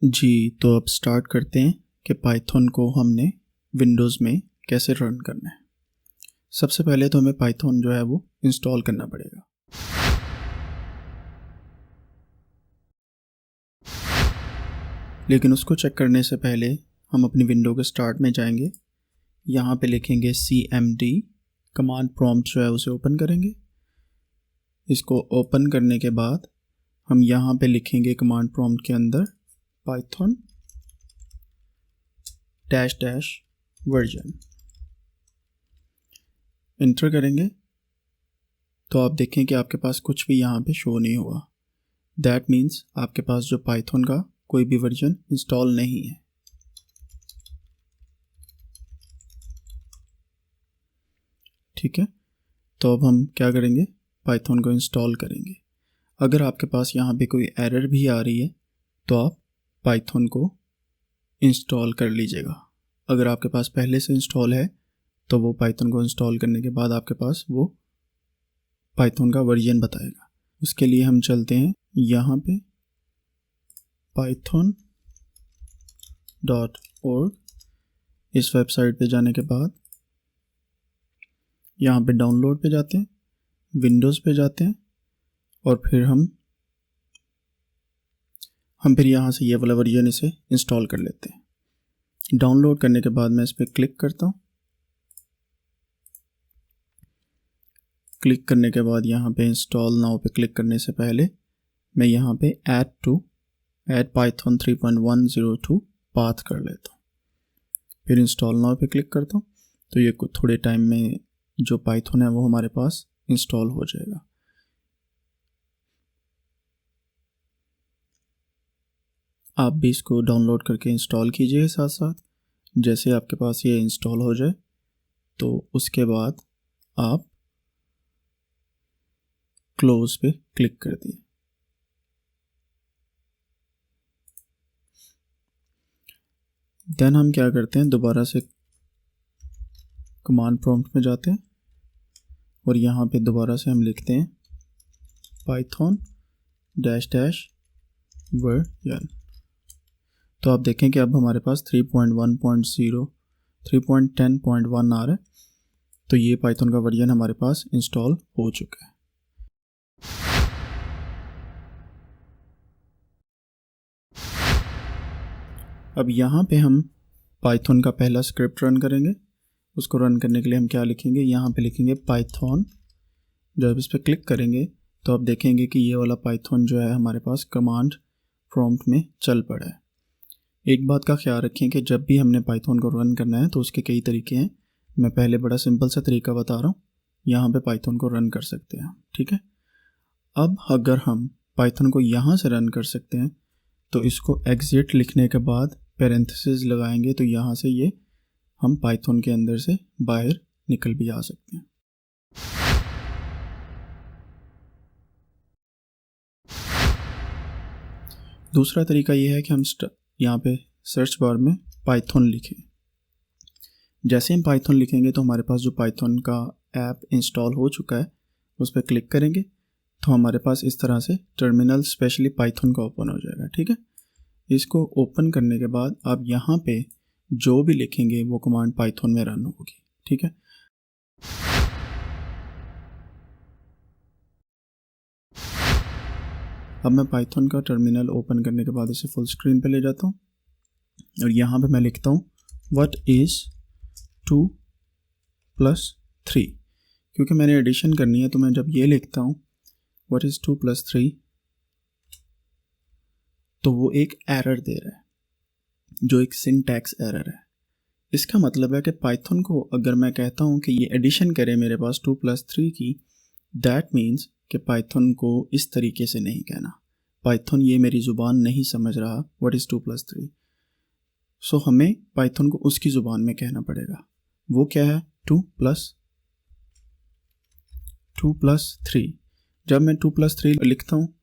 जी, तो अब स्टार्ट करते हैं कि पाइथन को हमने विंडोज़ में कैसे रन करना है। सबसे पहले तो हमें पाइथन जो है वो इंस्टॉल करना पड़ेगा। लेकिन उसको चेक करने से पहले हम अपनी विंडो के स्टार्ट में जाएंगे। यहाँ पे लिखेंगे cmd, कमांड प्रॉम्प्ट जो है उसे ओपन करेंगे। इसको ओपन करने के बाद हम यहाँ पे लिखेंगे कमांड प्रॉम्प्ट के अंदर पाइथन -वर्जन, इंटर करेंगे तो आप देखें कि आपके पास कुछ भी यहाँ पे शो नहीं हुआ। दैट मीन्स आपके पास जो पाइथन का कोई भी वर्जन इंस्टॉल नहीं है। ठीक है, तो अब हम क्या करेंगे, पाइथन को इंस्टॉल करेंगे। अगर आपके पास यहाँ पे कोई एरर भी आ रही है तो आप पाइथन को इंस्टॉल कर लीजिएगा। अगर आपके पास पहले से इंस्टॉल है तो वो पाइथन को इंस्टॉल करने के बाद आपके पास वो पाइथन का वर्जन बताएगा। उसके लिए हम चलते हैं यहाँ पे python.org। इस वेबसाइट पे जाने के बाद यहाँ पे डाउनलोड पे जाते हैं, विंडोज़ पे जाते हैं और फिर हम फिर यहाँ से ये वाला वर्जन इसे इंस्टॉल कर लेते हैं। डाउनलोड करने के बाद मैं इस पर क्लिक करता हूँ। क्लिक करने के बाद यहाँ पे इंस्टॉल नाउ पे क्लिक करने से पहले मैं यहाँ पे ऐड पाइथन 3.102 पाथ कर लेता हूँ। फिर इंस्टॉल नाउ पे क्लिक करता हूँ तो ये कुछ थोड़े टाइम में जो पाइथन है वो हमारे पास इंस्टॉल हो जाएगा। आप भी इसको डाउनलोड करके इंस्टॉल कीजिए साथ साथ। जैसे आपके पास ये इंस्टॉल हो जाए तो उसके बाद आप क्लोज पे क्लिक कर दिए। देन हम क्या करते हैं, दोबारा से कमांड प्रॉम्प्ट में जाते हैं और यहाँ पे दोबारा से हम लिखते हैं पाइथन -वर्जन। तो आप देखें कि अब हमारे पास 3.10.1 आ रहा है। तो ये पाइथन का वर्जन हमारे पास इंस्टॉल हो चुका है। अब यहाँ पे हम पाइथन का पहला स्क्रिप्ट रन करेंगे। उसको रन करने के लिए हम क्या लिखेंगे, यहाँ पे लिखेंगे पाइथन। जब इस पर क्लिक करेंगे तो आप देखेंगे कि ये वाला पाइथन जो है हमारे पास कमांड प्रॉम्प्ट में चल पड़ा है। एक बात का ख्याल रखें कि जब भी हमने पाइथन को रन करना है तो उसके कई तरीके हैं। मैं पहले बड़ा सिंपल सा तरीका बता रहा हूँ, यहाँ पे पाइथन को रन कर सकते हैं। ठीक है, अब अगर हम पाइथन को यहाँ से रन कर सकते हैं तो इसको एग्जिट लिखने के बाद पैरेंथेसिस लगाएंगे तो यहाँ से ये हम पाइथन के अंदर से बाहर निकल भी आ सकते हैं। दूसरा तरीका ये है कि हम यहाँ पे सर्च बार में पाइथन लिखें। जैसे हम पाइथन लिखेंगे तो हमारे पास जो पाइथन का ऐप इंस्टॉल हो चुका है उस पर क्लिक करेंगे तो हमारे पास इस तरह से टर्मिनल स्पेशली पाइथन का ओपन हो जाएगा। ठीक है, इसको ओपन करने के बाद आप यहाँ पे जो भी लिखेंगे वो कमांड पाइथन में रन होगी। ठीक है, अब मैं पाइथन का टर्मिनल ओपन करने के बाद इसे फुल स्क्रीन पे ले जाता हूँ और यहाँ पे मैं लिखता हूँ व्हाट इज़ 2 + 3। क्योंकि मैंने एडिशन करनी है तो मैं जब ये लिखता हूँ व्हाट इज़ 2 + 3 तो वो एक एरर दे रहा है जो एक सिंटैक्स एरर है। इसका मतलब है कि पाइथन को अगर मैं कहता हूँ कि ये एडिशन करे मेरे पास 2 + 3 की, दैट मीन्स कि पाइथन को इस तरीके से नहीं कहना। पाइथन ये मेरी ज़ुबान नहीं समझ रहा व्हाट इज़ 2 + 3। सो हमें पाइथन को उसकी ज़ुबान में कहना पड़ेगा। वो क्या है, 2 + 3। जब मैं 2 + 3 लिखता हूँ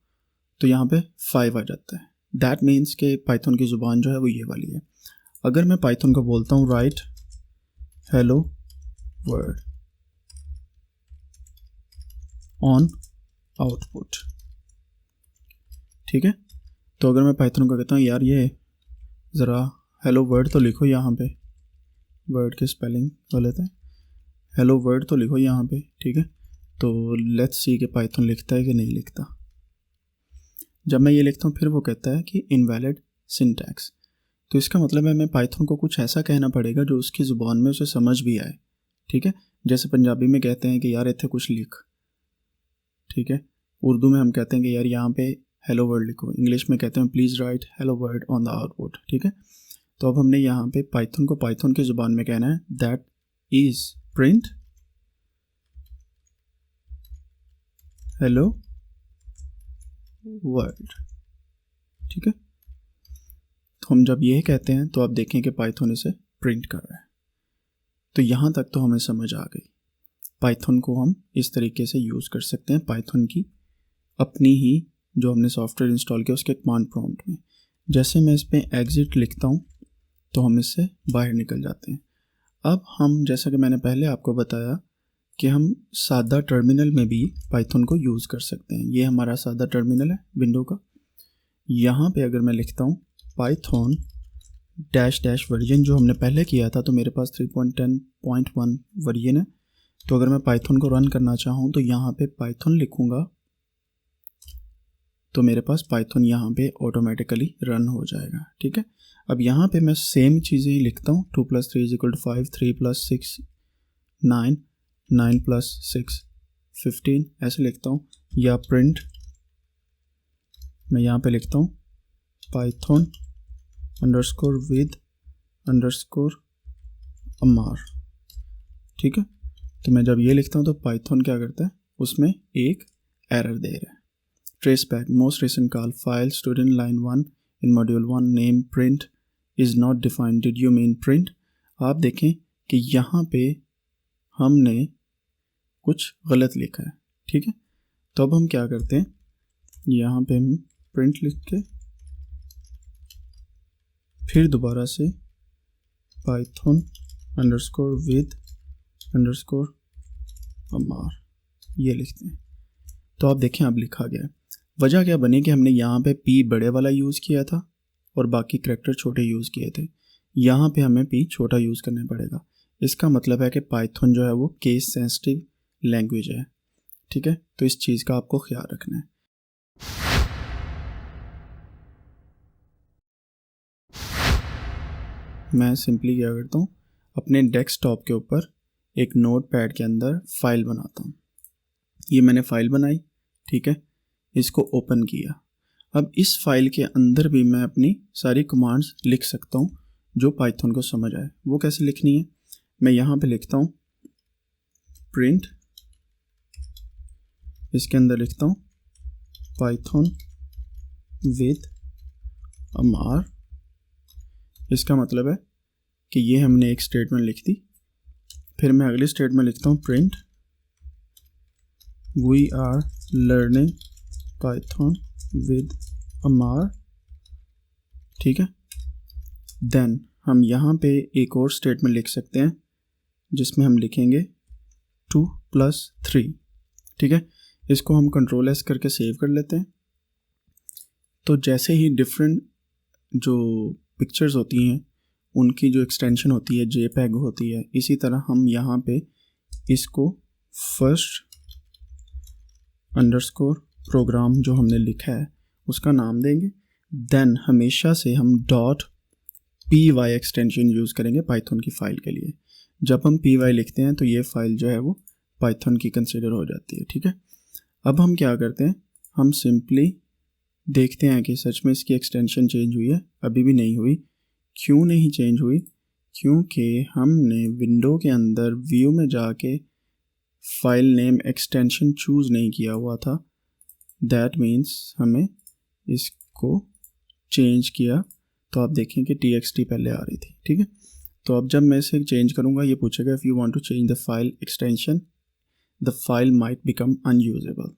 तो यहाँ पे 5 आ जाता है। दैट मीन्स कि पाइथन की ज़ुबान जो है वो ये वाली है। अगर मैं पाइथन को बोलता हूँ right hello world on output, ठीक है, तो अगर मैं पाइथन को कहता हूँ यार ये ज़रा हेलो वर्ड तो लिखो यहाँ पे, वर्ड की स्पेलिंग गलत है, हेलो वर्ड तो लिखो यहाँ पे, ठीक है। तो लेट्स सी कि पाइथन लिखता है कि नहीं लिखता। जब मैं ये लिखता हूँ फिर वो कहता है कि इनवैलिड सिंटैक्स। तो इसका मतलब है मैं पाइथन को कुछ ऐसा कहना पड़ेगा जो उसकी ज़ुबान में उसे समझ भी आए, ठीक है। जैसे पंजाबी में कहते हैं कि यार इत्थे कुछ लिख, ठीक है। उर्दू में हम कहते हैं कि यार यहाँ पे हेलो वर्ड लिखो। इंग्लिश में कहते हैं please write hello word on the output, ठीक है। तो अब हमने यहाँ पे पाइथन को पाइथन की ज़ुबान में कहना है that is print hello word, ठीक है। तो हम जब ये कहते हैं तो आप देखें कि पाइथन इसे प्रिंट कर रहा है। तो यहाँ तक तो हमें समझ आ गई। पाइथन को हम इस तरीके से यूज़ कर सकते हैं पाइथन की अपनी ही जो हमने सॉफ्टवेयर इंस्टॉल किया उसके कमांड प्रॉम्प्ट में। जैसे मैं इस पर एग्जिट लिखता हूँ तो हम इससे बाहर निकल जाते हैं। अब हम जैसा कि मैंने पहले आपको बताया कि हम सादा टर्मिनल में भी पाइथन को यूज़ कर सकते हैं। ये हमारा सादा टर्मिनल है विंडो का। यहाँ पे अगर मैं लिखता हूँ पाइथन डैश डैश वर्जन जो हमने पहले किया था, तो मेरे पास 3.10.1 वर्जन है। तो अगर मैं पाइथन को रन करना चाहूँ तो यहाँ पे पाइथन लिखूँगा तो मेरे पास पाइथन यहाँ पे ऑटोमेटिकली रन हो जाएगा, ठीक है। अब यहाँ पे मैं सेम चीज़ें ही लिखता हूँ 2 + 3 = 5, 3 + 6 9, 9 + 6 15 ऐसे लिखता हूँ। या प्रिंट मैं यहाँ पे लिखता हूँ पाइथन _with _अमार, ठीक है। तो मैं जब ये लिखता हूँ तो पाइथन क्या करता है, उसमें एक एरर दे रहा है। Trace back most recent call file student line 1 in module 1 name print is not defined did you mean print. आप देखें कि यहाँ पे हमने कुछ गलत लिखा है, ठीक है। तो अब हम क्या करते हैं, यहाँ पे हम प्रिंट लिख के फिर दोबारा से पाइथन _with _अमार ये लिखते हैं। तो आप देखें अब लिखा गया है। वजह क्या बनी कि हमने यहाँ पे पी बड़े वाला यूज़ किया था और बाकी करैक्टर छोटे यूज़ किए थे। यहाँ पे हमें पी छोटा यूज़ करना पड़ेगा। इसका मतलब है कि पाइथन जो है वो केस सेंसिटिव लैंग्वेज है, ठीक है। तो इस चीज़ का आपको ख्याल रखना है। मैं सिंपली क्या करता हूँ, अपने डेस्कटॉप के ऊपर एक नोटपैड के अंदर फाइल बनाता हूँ। ये मैंने फाइल बनाई, ठीक है, इसको ओपन किया। अब इस फाइल के अंदर भी मैं अपनी सारी कमांड्स लिख सकता हूँ जो पाइथन को समझ आए। वो कैसे लिखनी है, मैं यहाँ पे लिखता हूँ प्रिंट, इसके अंदर लिखता हूँ पाइथन विद अमार। इसका मतलब है कि ये हमने एक स्टेटमेंट लिख दी। फिर मैं अगली स्टेटमेंट लिखता हूँ print we are learning Python with Amar, ठीक है। देन हम यहाँ पे एक और स्टेटमेंट लिख सकते हैं जिसमें हम लिखेंगे 2 + 3, ठीक है। इसको हम Ctrl+S करके सेव कर लेते हैं। तो जैसे ही डिफरेंट जो पिक्चर्स होती हैं उनकी जो एक्सटेंशन होती है JPEG होती है, इसी तरह हम यहाँ पे इसको फर्स्ट _प्रोग्राम जो हमने लिखा है उसका नाम देंगे। देन हमेशा से हम .py एक्सटेंशन यूज़ करेंगे पाइथन की फ़ाइल के लिए। जब हम py लिखते हैं तो ये फ़ाइल जो है वो पाइथन की कंसिडर हो जाती है, ठीक है। अब हम क्या करते हैं, हम सिंपली देखते हैं कि सच में इसकी एक्सटेंशन चेंज हुई है। अभी भी नहीं हुई। क्यों नहीं चेंज हुई, क्योंकि हमने विंडो के अंदर व्यू में जाके फाइल नेम एक्सटेंशन चूज़ नहीं किया हुआ था। दैट मीन्स हमें इसको चेंज किया तो आप देखें कि txt पहले आ रही थी, ठीक है। तो अब जब मैं इसे चेंज करूँगा ये पूछेगा if you want to change the file extension the file might become unusable.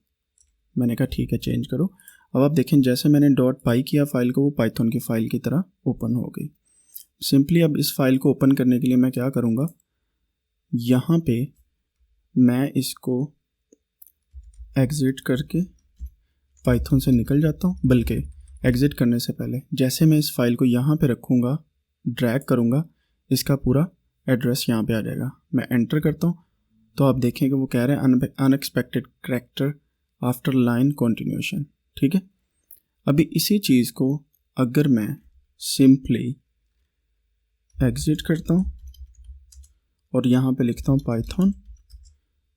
मैंने कहा ठीक है चेंज करो। अब आप देखें जैसे मैंने .py किया फाइल को वो पाइथन की फ़ाइल की तरह ओपन हो गई। सिंपली अब इस फाइल को ओपन करने के लिए मैं क्या करूँगा, यहाँ पे मैं इसको एग्ज़िट करके पाइथन से निकल जाता हूँ। बल्कि एग्ज़िट करने से पहले जैसे मैं इस फाइल को यहाँ पे रखूँगा, ड्रैग करूँगा, इसका पूरा एड्रेस यहाँ पे आ जाएगा। मैं एंटर करता हूँ तो आप देखेंगे वो कह रहे हैं unexpected character after line continuation. ठीक है, अभी इसी चीज़ को अगर मैं सिंपली एग्ज़िट करता हूँ और यहाँ पे लिखता हूँ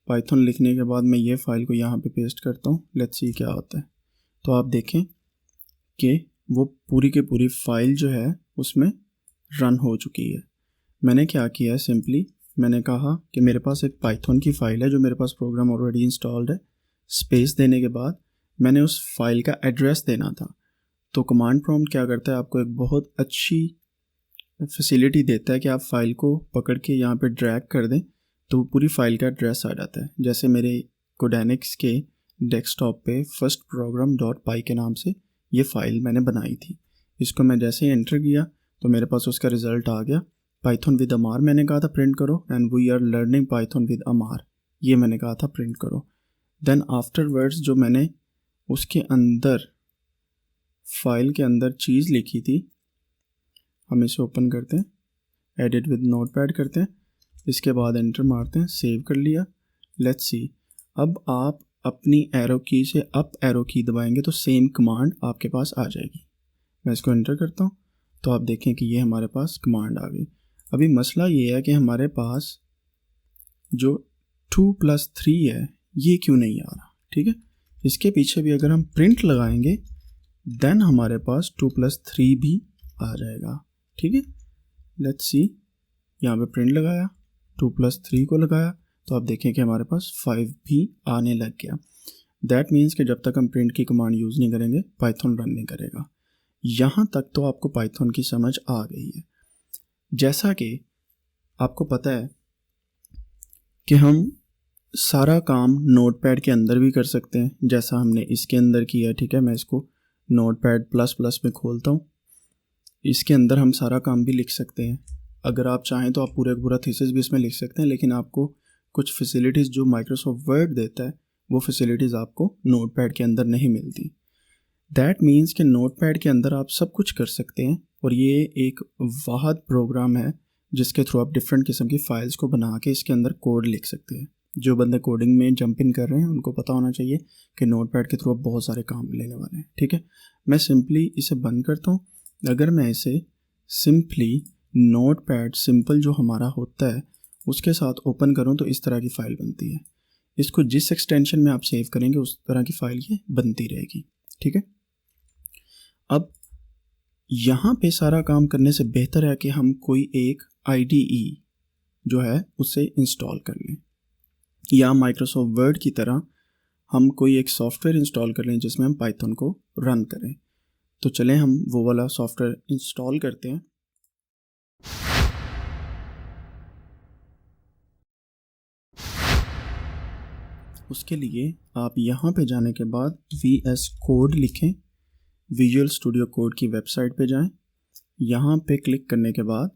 पाइथन लिखने के बाद मैं ये फाइल को यहाँ पे पेस्ट करता हूँ, लेट्स सी क्या होता है। तो आप देखें कि वो पूरी की पूरी फाइल जो है उसमें रन हो चुकी है। मैंने क्या किया है, सिंपली मैंने कहा कि मेरे पास एक पाइथन की फ़ाइल है जो मेरे पास प्रोग्राम ऑलरेडी इंस्टॉल्ड है। स्पेस देने के बाद मैंने उस फाइल का एड्रेस देना था। तो कमांड प्रॉम्प्ट क्या करता है, आपको एक बहुत अच्छी फैसिलिटी देता है कि आप फाइल को पकड़ के यहाँ पे ड्रैग कर दें तो पूरी फाइल का एड्रेस आ जाता है। जैसे मेरे कोडेनिक्स के डेस्कटॉप पे फर्स्ट प्रोग्राम .py के नाम से ये फ़ाइल मैंने बनाई थी। इसको मैं जैसे ही एंटर किया तो मेरे पास उसका रिज़ल्ट आ गया। पाइथन विद अमार मैंने कहा था प्रिंट करो, and we are learning Python with Amar, ये मैंने कहा था प्रिंट करो। देन आफ्टरवर्ड्स जो मैंने उसके अंदर फाइल के अंदर चीज़ लिखी थी, हम इसे ओपन करते हैं, एडिट विद नोटपैड करते हैं, इसके बाद एंटर मारते हैं, सेव कर लिया। लेट्स सी, अब आप अपनी एरो की से अप एरो की दबाएंगे तो सेम कमांड आपके पास आ जाएगी। मैं इसको एंटर करता हूँ तो आप देखें कि ये हमारे पास कमांड आ गई। अभी मसला ये है कि हमारे पास जो 2+3 है ये क्यों नहीं आ रहा। ठीक है, इसके पीछे भी अगर हम प्रिंट लगाएंगे देन हमारे पास 2+3 भी आ जाएगा। ठीक है, लेट्स सी, यहाँ पे प्रिंट लगाया, 2+3 को लगाया तो आप देखें कि हमारे पास 5 भी आने लग गया। दैट मीन्स कि जब तक हम प्रिंट की कमांड यूज़ नहीं करेंगे पाइथन रन नहीं करेगा। यहाँ तक तो आपको पाइथन की समझ आ गई है। जैसा कि आपको पता है कि हम सारा काम नोटपैड के अंदर भी कर सकते हैं, जैसा हमने इसके अंदर किया। ठीक है, मैं इसको नोटपैड ++ में खोलता हूँ, इसके अंदर हम सारा काम भी लिख सकते हैं। अगर आप चाहें तो आप पूरा थीसिस भी इसमें लिख सकते हैं, लेकिन आपको कुछ फैसिलिटीज़ जो माइक्रोसॉफ्ट वर्ड देता है वो फैसिलिटीज़ आपको नोटपैड के अंदर नहीं मिलती। दैट मीन्स कि नोटपैड के अंदर आप सब कुछ कर सकते हैं, और ये एक वाहद प्रोग्राम है जिसके थ्रू आप डिफरेंट किस्म की फ़ाइल्स को बना के इसके अंदर कोड लिख सकते हैं। जो बंदे कोडिंग में जंप इन कर रहे हैं उनको पता होना चाहिए कि नोटपैड के थ्रू आप बहुत सारे काम लेने वाले हैं। ठीक है, मैं सिंपली इसे बंद करता हूँ। अगर मैं इसे सिंपली नोटपैड सिंपल जो हमारा होता है उसके साथ ओपन करूँ तो इस तरह की फ़ाइल बनती है। इसको जिस एक्सटेंशन में आप सेव करेंगे उस तरह की फ़ाइल ये बनती रहेगी। ठीक है, अब यहाँ पे सारा काम करने से बेहतर है कि हम कोई एक IDE जो है उसे इंस्टॉल कर लें, या माइक्रोसॉफ्ट वर्ड की तरह हम कोई एक सॉफ्टवेयर इंस्टॉल कर लें जिसमें हम पाइथन को रन करें। तो चलें हम वो वाला सॉफ्टवेयर इंस्टॉल करते हैं। उसके लिए आप यहाँ पे जाने के बाद VS कोड लिखें, विजुअल स्टूडियो कोड की वेबसाइट पे जाएं। यहाँ पे क्लिक करने के बाद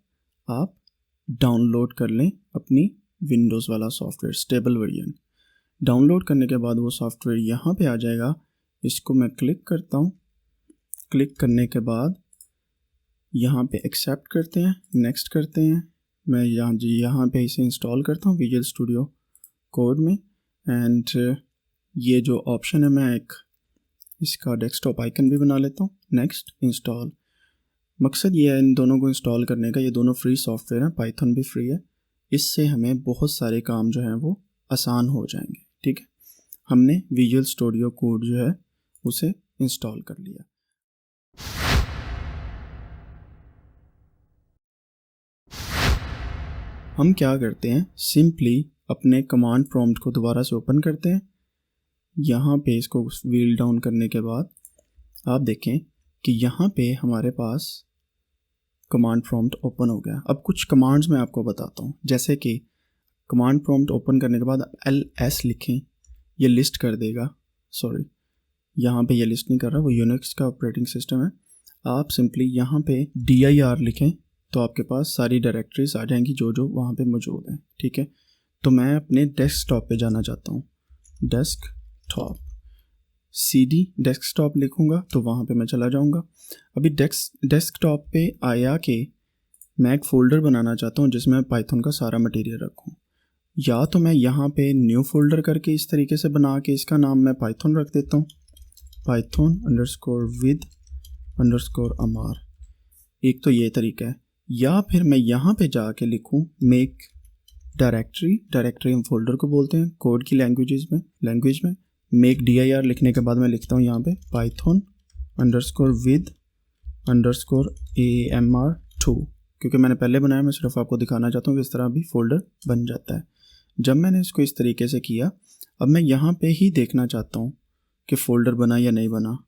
आप डाउनलोड कर लें अपनी विंडोज़ वाला सॉफ्टवेयर स्टेबल वर्जन। डाउनलोड करने के बाद वो सॉफ्टवेयर यहाँ पे आ जाएगा। इसको मैं क्लिक करता हूँ। क्लिक करने के बाद यहाँ पे एक्सेप्ट करते हैं, नेक्स्ट करते हैं। मैं यहाँ पे इसे इंस्टॉल करता हूँ विजुअल स्टूडियो कोड में, एंड ये जो ऑप्शन है मैं एक इसका डेस्कटॉप आइकन भी बना लेता हूँ। Next install. मकसद ये है इन दोनों को इंस्टॉल करने का, ये दोनों फ्री सॉफ्टवेयर हैं, पाइथन भी फ्री है। इससे हमें बहुत सारे काम जो हैं वो आसान हो जाएंगे। ठीक है, हमने विजुअल स्टूडियो कोड जो है उसे इंस्टॉल कर लिया। हम क्या करते हैं, सिंपली अपने कमांड प्रॉम्प्ट को दोबारा से ओपन करते हैं। यहाँ पे इसको व्हील डाउन करने के बाद आप देखें कि यहाँ पे हमारे पास कमांड प्रॉम्प्ट ओपन हो गया। अब कुछ कमांड्स मैं आपको बताता हूँ, जैसे कि कमांड प्रॉम्प्ट ओपन करने के बाद LS लिखें, ये लिस्ट कर देगा। सॉरी, यहाँ पे ये लिस्ट नहीं कर रहा, वो यूनिक्स का ऑपरेटिंग सिस्टम है। आप सिंपली यहाँ पे dir लिखें तो आपके पास सारी डायरेक्टरीज आ जाएंगी जो जो वहाँ पे मौजूद हैं। ठीक है, तो मैं अपने डेस्कटॉप पे जाना चाहता हूँ, डेस्कटॉप। CD डेस्कटॉप लिखूँगा तो वहाँ पे मैं चला जाऊँगा। अभी डेस्कटॉप पे आया के मैं एक फ़ोल्डर बनाना चाहता हूँ जिसमें पाइथन का सारा मटेरियल रखूँ। या तो मैं यहाँ पे न्यू फोल्डर करके इस तरीके से बना के इसका नाम मैं पाइथन रख देता हूँ, python_with_amar। एक तो ये तरीका है। या फिर मैं यहाँ पे जाके लिखूँ मेक डायरेक्टरी हम फोल्डर को बोलते हैं कोड की लैंग्वेज में मेक dir लिखने के बाद मैं लिखता हूँ यहाँ पे python_with_amr2, क्योंकि मैंने पहले बनाया, मैं सिर्फ आपको दिखाना चाहता हूँ कि इस तरह भी फोल्डर बन जाता है। जब मैंने इसको इस तरीके से किया, अब मैं यहाँ पे ही देखना चाहता हूँ कि फ़ोल्डर बना या नहीं बना।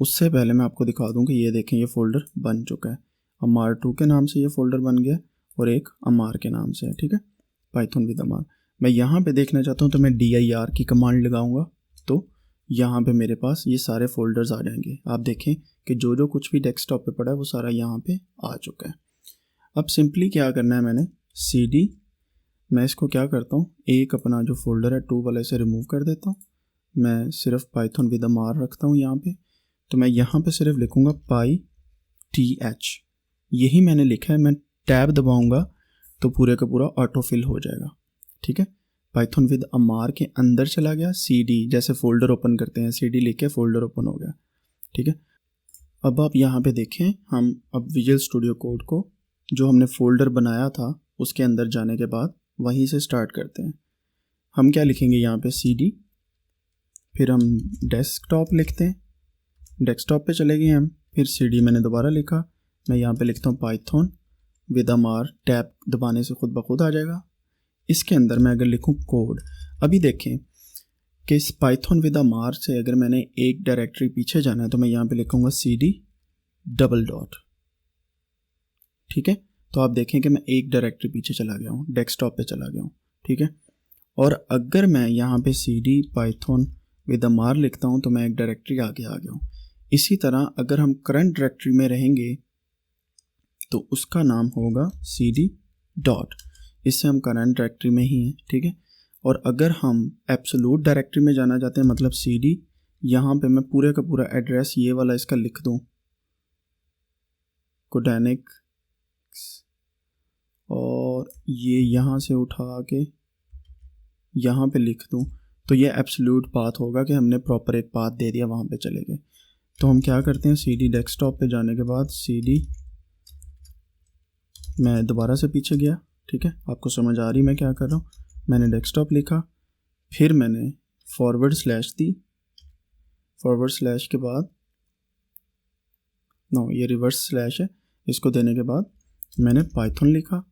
उससे पहले मैं आपको दिखा दूँ कि ये देखें ये फ़ोल्डर बन चुका है। amar2 के नाम से ये फ़ोल्डर बन गया और एक amar के नाम से है, ठीक है, पाइथन विद amar। मैं यहाँ पे देखना चाहता हूँ तो मैं dir की कमांड लगाऊंगा तो यहाँ पे मेरे पास ये सारे फोल्डर्स आ जाएंगे। आप देखें कि जो जो कुछ भी डेस्कटॉप पे पड़ा है वो सारा यहाँ पे आ चुका है। अब सिंपली क्या करना है, मैंने CD, मैं इसको क्या करता हूँ, एक अपना जो फोल्डर है 2 वाले से रिमूव कर देता हूँ। मैं सिर्फ पाइथन विद amar रखता हूँ यहाँ पे। तो मैं यहाँ पे सिर्फ लिखूँगा pyth, यही मैंने लिखा है। मैं टैब दबाऊँगा तो पूरे का पूरा ऑटो फिल हो जाएगा, ठीक है। पाइथन विद amar के अंदर चला गया, CD जैसे फोल्डर ओपन करते हैं, CD लिख के फोल्डर ओपन हो गया, ठीक है। अब आप यहाँ पे देखें, हम अब विजुअल स्टूडियो कोड को जो हमने फोल्डर बनाया था उसके अंदर जाने के बाद वहीं से स्टार्ट करते हैं। हम क्या लिखेंगे यहाँ पे CD, फिर हम डेस्कटॉप लिखते हैं, डेस्कटॉप पे चले गए हम, फिर CD मैंने दोबारा लिखा, मैं यहाँ पे लिखता हूँ पाइथन विद amar, टैब दबाने से खुद ब खुद आ जाएगा। इसके अंदर मैं अगर लिखूँ कोड, अभी देखें कि इस पाइथन विद amar से अगर मैंने एक डायरेक्टरी पीछे जाना है तो मैं यहाँ पे लिखूँगा CD डबल डॉट, ठीक है। तो आप देखें कि मैं एक डायरेक्टरी पीछे चला गया हूँ, डेस्कटॉप पे चला गया हूँ, ठीक है। और अगर मैं यहाँ पे CD पाइथन विद amar लिखता हूँ तो मैं एक डायरेक्टरी आगे आ गया हूँ। इसी तरह अगर हम करंट डायरेक्टरी में रहेंगे तो उसका नाम होगा CD डॉट, इससे हम करंट डायरेक्टरी में ही हैं, ठीक है। और अगर हम एब्सोल्यूट डायरेक्टरी में जाना चाहते हैं, मतलब CD, यहाँ पे मैं पूरे का पूरा एड्रेस ये वाला इसका लिख दूँ, कोडेनिक, और ये यहाँ से उठा के यहाँ पे लिख दूँ तो ये एब्सोल्यूट पाथ होगा कि हमने प्रॉपर एक पाथ दे दिया, वहाँ पे चले गए। तो हम क्या करते हैं, CD डेस्कटॉप पे जाने के बाद CD, मैं दोबारा से पीछे गया, ठीक है, आपको समझ आ रही मैं क्या कर रहा हूँ। मैंने डेस्कटॉप लिखा, फिर मैंने फॉरवर्ड स्लैश दी, फॉरवर्ड स्लैश के बाद ये रिवर्स स्लैश है, इसको देने के बाद मैंने पाइथन लिखा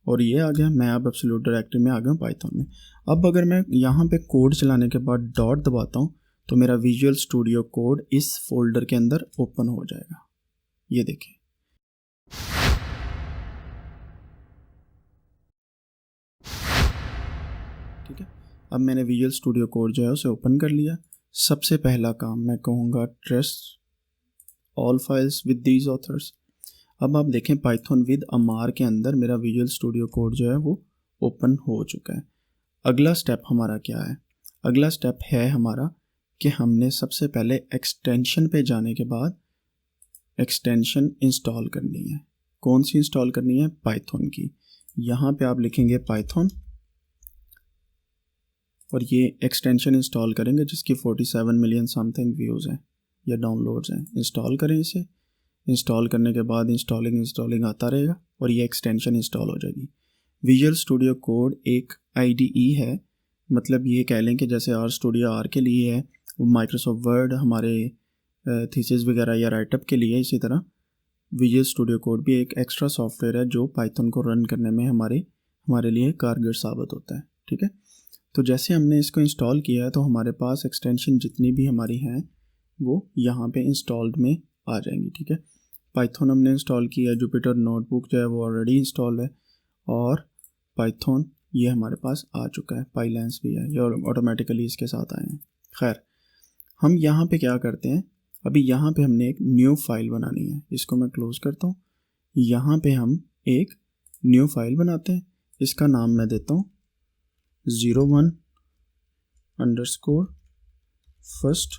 और ये आ गया। मैं अब एब्सोल्यूट डायरेक्टरी में आ गया हूँ पाइथन में। अब अगर मैं यहाँ पे कोड चलाने के बाद डॉट दबाता हूँ तो मेरा विजुअल स्टूडियो कोड इस फोल्डर के अंदर ओपन हो जाएगा, ये देखें। ठीक है, अब मैंने विजुअल स्टूडियो कोड जो है उसे ओपन कर लिया। सबसे पहला काम मैं कहूँगा trust all files with these authors. अब आप देखें पाइथन विद amar के अंदर मेरा विजुअल स्टूडियो कोड जो है वो ओपन हो चुका है। अगला स्टेप हमारा क्या है, अगला स्टेप है हमारा कि हमने सबसे पहले एक्सटेंशन पे जाने के बाद एक्सटेंशन इंस्टॉल करनी है। कौन सी इंस्टॉल करनी है, पाइथन की। यहाँ पे आप लिखेंगे पाइथन और ये एक्सटेंशन इंस्टॉल करेंगे जिसकी 47 मिलियन समथिंग व्यूज़ हैं या डाउनलोड्स हैं। इंस्टॉल करें इसे, इंस्टॉल करने के बाद इंस्टॉलिंग आता रहेगा और ये एक्सटेंशन इंस्टॉल हो जाएगी। विजुअल स्टूडियो कोड एक IDE है, मतलब ये कह लें कि जैसे RStudio R के लिए है, माइक्रोसॉफ्ट वर्ड हमारे थीसिस वगैरह या राइटअप के लिए, इसी तरह विजुअल स्टूडियो कोड भी एक एक्स्ट्रा सॉफ्टवेयर है जो पाइथन को रन करने में हमारे लिए कारगर साबित होता है। ठीक है, तो जैसे हमने इसको इंस्टॉल किया है तो हमारे पास एक्सटेंशन जितनी भी हमारी हैं वो यहाँ पे इंस्टॉल्ड में आ जाएंगी। ठीक है, पाइथन हमने इंस्टॉल किया, जुपिटर नोटबुक जो है वो ऑलरेडी इंस्टॉल है और पाइथन ये हमारे पास आ चुका है, पाइलैंस भी है, ये ऑटोमेटिकली इसके साथ आए हैं। खैर, हम यहाँ पे क्या करते हैं, अभी यहाँ पे हमने एक न्यू फाइल बनानी है, इसको मैं क्लोज़ करता हूँ। यहाँ पे हम एक न्यू फाइल बनाते हैं, इसका नाम मैं देता हूँ 01_first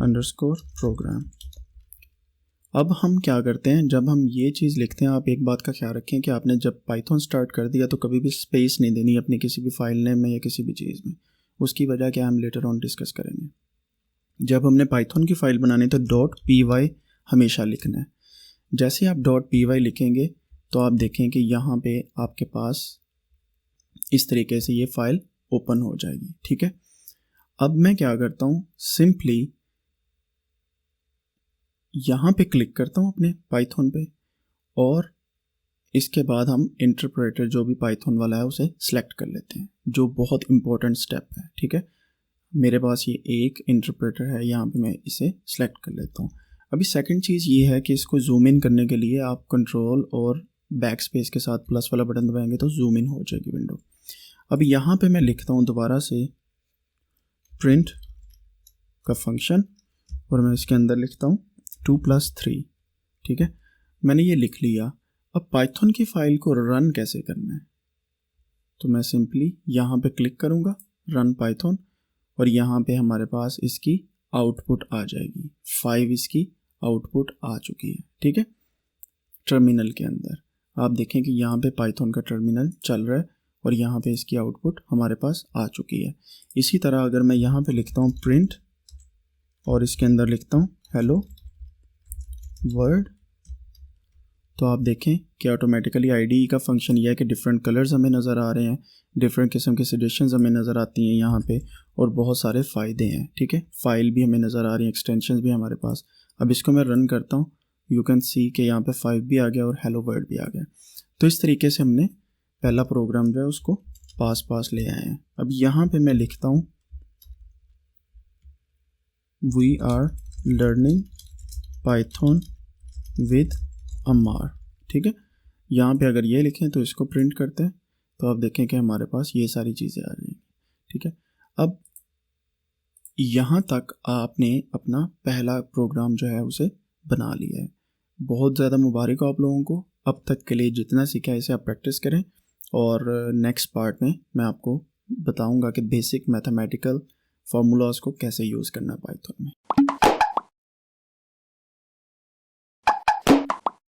अंडरस्कोर प्रोग्राम। अब हम क्या करते हैं, जब हम ये चीज़ लिखते हैं, आप एक बात का ख्याल रखें कि आपने जब पाइथन स्टार्ट कर दिया तो कभी भी स्पेस नहीं देनी अपनी किसी भी फाइल नेम में या किसी भी चीज़ में। उसकी वजह क्या हम लेटर ऑन डिस्कस करेंगे। जब हमने पाइथन की फ़ाइल बनानी तो .py हमेशा लिखना है। जैसे आप .py लिखेंगे तो आप देखें कि यहाँ पे आपके पास इस तरीके से ये फ़ाइल ओपन हो जाएगी। ठीक है, अब मैं क्या करता हूँ, सिंपली यहाँ पे क्लिक करता हूँ अपने पाइथन पे और इसके बाद हम इंटरप्रेटर जो भी पाइथन वाला है उसे सिलेक्ट कर लेते हैं, जो बहुत इंपॉर्टेंट स्टेप है। ठीक है, मेरे पास ये एक इंटरप्रेटर है, यहाँ पे मैं इसे सिलेक्ट कर लेता हूँ। अभी सेकंड चीज़ ये है कि इसको जूम इन करने के लिए आप कंट्रोल और बैक स्पेस के साथ प्लस वाला बटन दबाएंगे तो जूम इन हो जाएगी विंडो। अब यहाँ पे मैं लिखता हूँ दोबारा से प्रिंट का फंक्शन और मैं इसके अंदर लिखता हूँ 2 + 3। ठीक है, मैंने ये लिख लिया। अब पाइथन की फ़ाइल को रन कैसे करना है, तो मैं सिंपली यहाँ पे क्लिक करूँगा रन पाइथन और यहाँ पे हमारे पास इसकी आउटपुट आ जाएगी। 5 इसकी आउटपुट आ चुकी है। ठीक है, टर्मिनल के अंदर आप देखें कि यहाँ पे पाइथन का टर्मिनल चल रहा है और यहाँ पे इसकी आउटपुट हमारे पास आ चुकी है। इसी तरह अगर मैं यहाँ पे लिखता हूँ प्रिंट और इसके अंदर लिखता हूँ हेलो वर्ल्ड, तो आप देखें कि ऑटोमेटिकली IDE का फंक्शन यह है कि डिफरेंट कलर्स हमें नज़र आ रहे हैं, डिफरेंट किस्म के सजेशंस हमें नज़र आती हैं यहाँ पे और बहुत सारे फ़ायदे हैं। ठीक है, फ़ाइल भी हमें नज़र आ रही है, एक्सटेंशंस भी हमारे पास। अब इसको मैं रन करता हूँ, यू कैन सी कि यहाँ पे 5 भी आ गया और हेलो वर्ल्ड भी आ गया। तो इस तरीके से हमने पहला प्रोग्राम जो है उसको पास ले आए हैं। अब यहाँ पर मैं लिखता हूँ we are learning Python with Ammar. ठीक है, यहाँ पे अगर ये लिखें तो इसको प्रिंट करते हैं तो आप देखें कि हमारे पास ये सारी चीज़ें आ रही हैं। ठीक है, अब यहाँ तक आपने अपना पहला प्रोग्राम जो है उसे बना लिया है। बहुत ज़्यादा मुबारक हो आप लोगों को। अब तक के लिए जितना सीखा है इसे आप प्रैक्टिस करें और नेक्स्ट पार्ट में मैं आपको बताऊँगा कि बेसिक मैथमेटिकल फार्मूलाज को कैसे यूज़ करना है पाइथन में।